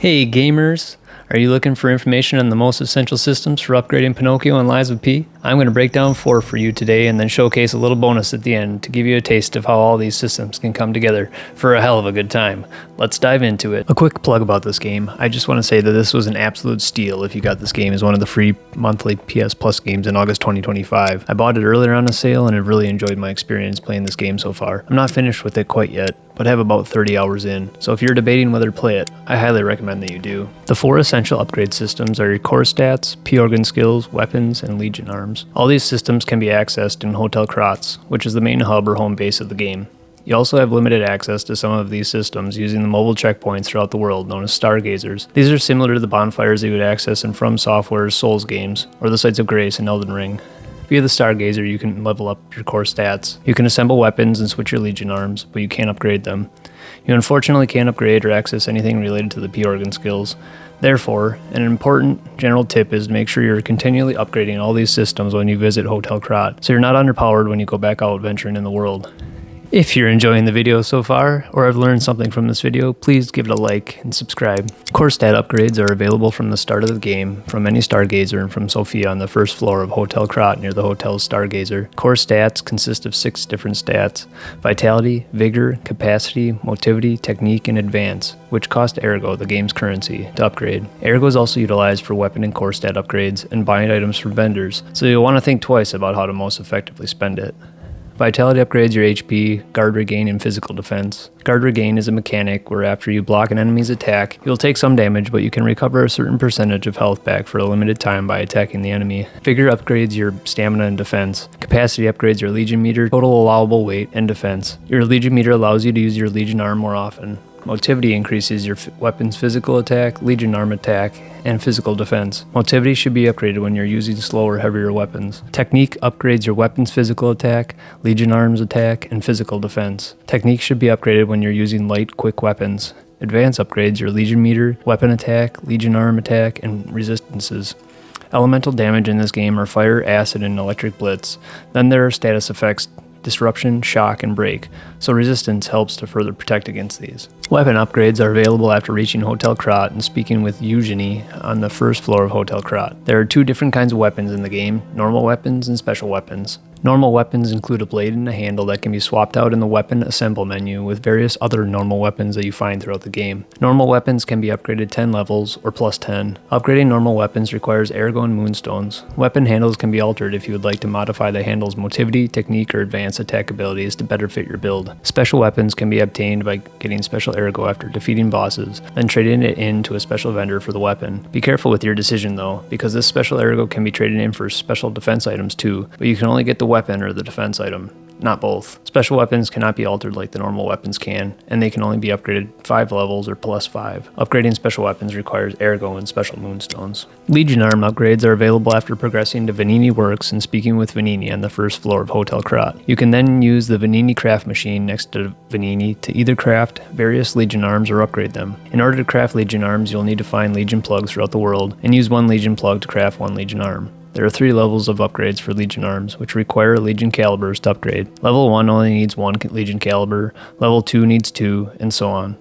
Hey gamers! Are you looking for information on the most essential systems for upgrading Pinocchio and Lies of P? I'm going to break down 4 for you today and then showcase a little bonus at the end to give you a taste of how all these systems can come together for a hell of a good time. Let's dive into it. A quick plug about this game. I just want to say that this was an absolute steal if you got this game as one of the free monthly PS Plus games in August 2025. I bought it earlier on a sale and have really enjoyed my experience playing this game so far. I'm not finished with it quite yet, but have about 30 hours in, so if you're debating whether to play it, I highly recommend that you do. The 4 essential upgrade systems are your core stats, P-Organ skills, weapons, and Legion arms. All these systems can be accessed in Hotel Kratz, which is the main hub or home base of the game. You also have limited access to some of these systems using the mobile checkpoints throughout the world known as Stargazers. These are similar to the bonfires that you would access in From Software's Souls games, or the Sites of Grace in Elden Ring. Via the Stargazer, you can level up your core stats. You can assemble weapons and switch your Legion arms, but you can't upgrade them. You unfortunately can't upgrade or access anything related to the P-Organ skills. Therefore, an important general tip is to make sure you're continually upgrading all these systems when you visit Hotel Kratz, so you're not underpowered when you go back out venturing in the world. If you're enjoying the video so far, or have learned something from this video, please give it a like and subscribe. Core stat upgrades are available from the start of the game, from any Stargazer and from Sophia on the first floor of Hotel Kratz near the hotel's Stargazer. Core stats consist of 6 different stats: Vitality, Vigor, Capacity, Motivity, Technique, and Advance, which cost Ergo, the game's currency, to upgrade. Ergo is also utilized for weapon and core stat upgrades and buying items from vendors, so you'll want to think twice about how to most effectively spend it. Vitality upgrades your HP, guard regain, and physical defense. Guard regain is a mechanic where after you block an enemy's attack, you'll take some damage, but you can recover a certain percentage of health back for a limited time by attacking the enemy. Vigor upgrades your stamina and defense. Capacity upgrades your Legion meter, total allowable weight, and defense. Your Legion meter allows you to use your Legion arm more often. Motivity increases your weapon's physical attack, Legion arm attack, and physical defense. Motivity should be upgraded when you're using slower, heavier weapons. Technique upgrades your weapon's physical attack, Legion arms attack, and physical defense. Technique should be upgraded when you're using light, quick weapons. Advance upgrades your Legion meter, weapon attack, Legion arm attack, and resistances. Elemental damage in this game are fire, acid, and electric blitz. Then there are status effects: disruption, shock, and break, so resistance helps to further protect against these. Weapon upgrades are available after reaching Hotel Kratz and speaking with Eugenie on the first floor of Hotel Kratz. There are 2 different kinds of weapons in the game: normal weapons and special weapons. Normal weapons include a blade and a handle that can be swapped out in the weapon assemble menu with various other normal weapons that you find throughout the game. Normal weapons can be upgraded 10 levels or plus 10. Upgrading normal weapons requires Ergo and Moonstones. Weapon handles can be altered if you would like to modify the handle's motivity, technique, or advanced attack abilities to better fit your build. Special weapons can be obtained by getting special Ergo after defeating bosses, then trading it in to a special vendor for the weapon. Be careful with your decision though, because this special Ergo can be traded in for special defense items too, but you can only get the weapon or the defense item, not both. Special weapons cannot be altered like the normal weapons can, and they can only be upgraded 5 levels or plus 5. Upgrading special weapons requires Ergo and special Moonstones. Legion arm upgrades are available after progressing to Vanini Works and speaking with Vanini on the first floor of Hotel Kratz. You can then use the Vanini craft machine next to Vanini to either craft various Legion arms or upgrade them. In order to craft Legion arms, you'll need to find Legion plugs throughout the world and use 1 Legion plug to craft 1 Legion arm. There are 3 levels of upgrades for Legion arms, which require Legion calibers to upgrade. Level 1 only needs 1 Legion caliber, level 2 needs 2, and so on.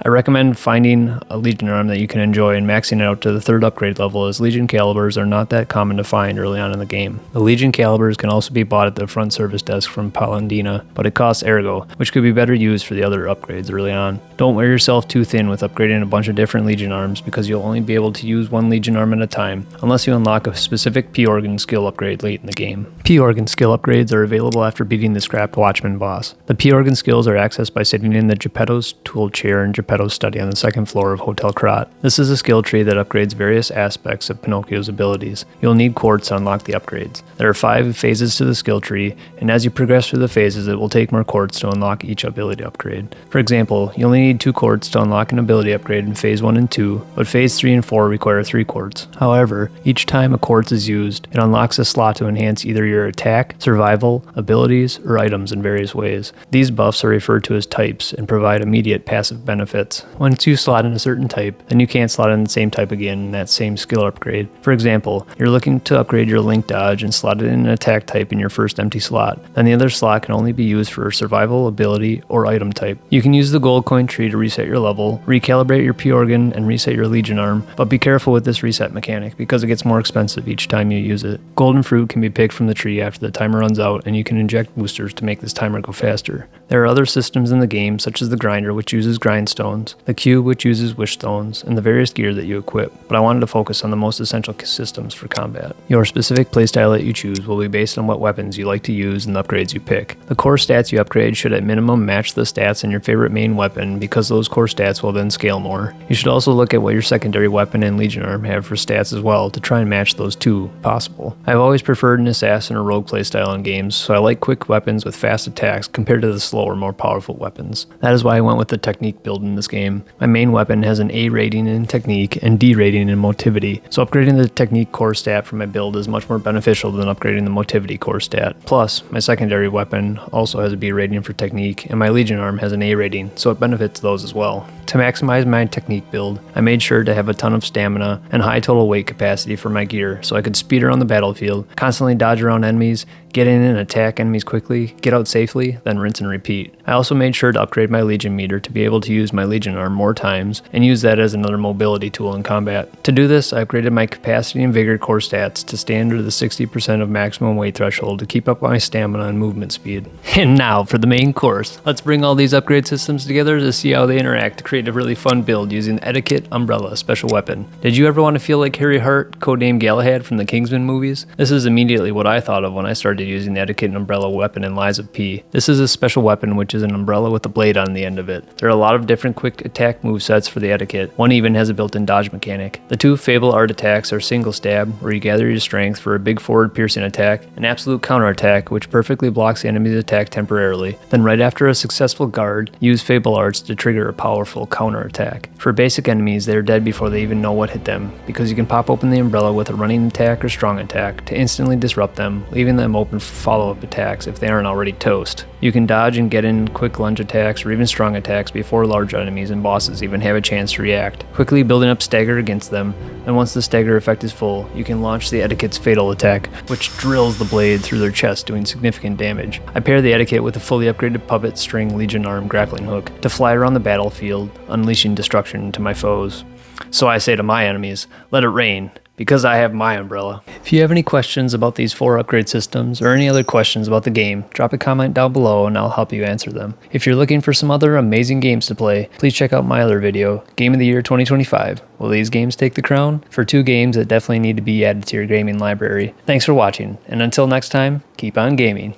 I recommend finding a Legion arm that you can enjoy and maxing it out to the 3rd upgrade level, as Legion calibers are not that common to find early on in the game. The Legion calibers can also be bought at the front service desk from Palandina, but it costs Ergo, which could be better used for the other upgrades early on. Don't wear yourself too thin with upgrading a bunch of different Legion arms, because you'll only be able to use 1 Legion arm at a time, unless you unlock a specific P-Organ skill upgrade late in the game. P-Organ skill upgrades are available after beating the Scrapped Watchman boss. The P-Organ skills are accessed by sitting in the Geppetto's tool chair in Geppetto's study on the 2nd floor of Hotel Kratz. This is a skill tree that upgrades various aspects of Pinocchio's abilities. You'll need quartz to unlock the upgrades. There are 5 phases to the skill tree, and as you progress through the phases, it will take more quartz to unlock each ability upgrade. For example, you only need 2 quartz to unlock an ability upgrade in phase 1 and 2, but phase 3 and 4 require 3 quartz. However, each time a quartz is used, it unlocks a slot to enhance either your attack, survival, abilities, or items in various ways. These buffs are referred to as types and provide immediate passive benefits. sets. Once you slot in a certain type, then you can't slot in the same type again in that same skill upgrade. For example, you're looking to upgrade your link dodge and slot it in an attack type in your first empty slot. Then the other slot can only be used for survival, ability, or item type. You can use the gold coin tree to reset your level, recalibrate your P organ, and reset your legion arm, but be careful with this reset mechanic because it gets more expensive each time you use it. Golden fruit can be picked from the tree after the timer runs out, and you can inject boosters to make this timer go faster. There are other systems in the game, such as the grinder, which uses grindstones, the cube, which uses wish stones, and the various gear that you equip, but I wanted to focus on the most essential systems for combat. Your specific playstyle that you choose will be based on what weapons you like to use and the upgrades you pick. The core stats you upgrade should at minimum match the stats in your favorite main weapon, because those core stats will then scale more. You should also look at what your secondary weapon and legion arm have for stats as well to try and match those too, if possible. I've always preferred an assassin or rogue playstyle in games, so I like quick weapons with fast attacks compared to the slower, more powerful weapons. That is why I went with the technique build in this game. My main weapon has an A rating in technique and D rating in motivity, so upgrading the technique core stat for my build is much more beneficial than upgrading the motivity core stat. Plus, my secondary weapon also has a B rating for technique, and my legion arm has an A rating, so it benefits those as well. To maximize my technique build, I made sure to have a ton of stamina and high total weight capacity for my gear, so I could speed around the battlefield, constantly dodge around enemies, get in and attack enemies quickly, get out safely, then rinse and repeat. I also made sure to upgrade my legion meter to be able to use my legion arm more times and use that as another mobility tool in combat. To do this, I upgraded my capacity and vigor core stats to stay under the 60% of maximum weight threshold to keep up my stamina and movement speed. And now for the main course. Let's bring all these upgrade systems together to see how they interact to create a really fun build using the Etiquette Umbrella special weapon. Did you ever want to feel like Harry Hart, codename Galahad from the Kingsman movies? This is immediately what I thought of when I started using the Etiquette Umbrella weapon in Lies of P. This is a special weapon which is an umbrella with a blade on the end of it. There are a lot of different quick attack movesets for the Etiquette. One even has a built-in dodge mechanic. The two Fable Art attacks are single stab, where you gather your strength for a big forward piercing attack, and absolute counter attack, which perfectly blocks the enemy's attack temporarily. Then right after a successful guard, use Fable Arts to trigger a powerful counter attack. For basic enemies, they are dead before they even know what hit them, because you can pop open the umbrella with a running attack or strong attack to instantly disrupt them, leaving them open for follow-up attacks if they aren't already toast. You can dodge and get in quick lunge attacks or even strong attacks before large enemies and bosses even have a chance to react, quickly building up stagger against them, and once the stagger effect is full, you can launch the Etiquette's fatal attack, which drills the blade through their chest, doing significant damage. I pair the Etiquette with a fully upgraded puppet string legion arm grappling hook to fly around the battlefield, unleashing destruction to my foes. So I say to my enemies, let it rain, because I have my umbrella. If you have any questions about these 4 upgrade systems or any other questions about the game, drop a comment down below and I'll help you answer them. If you're looking for some other amazing games to play, please check out my other video, Game of the Year 2025. Will these games take the crown? For 2 games that definitely need to be added to your gaming library. Thanks for watching, and until next time, keep on gaming.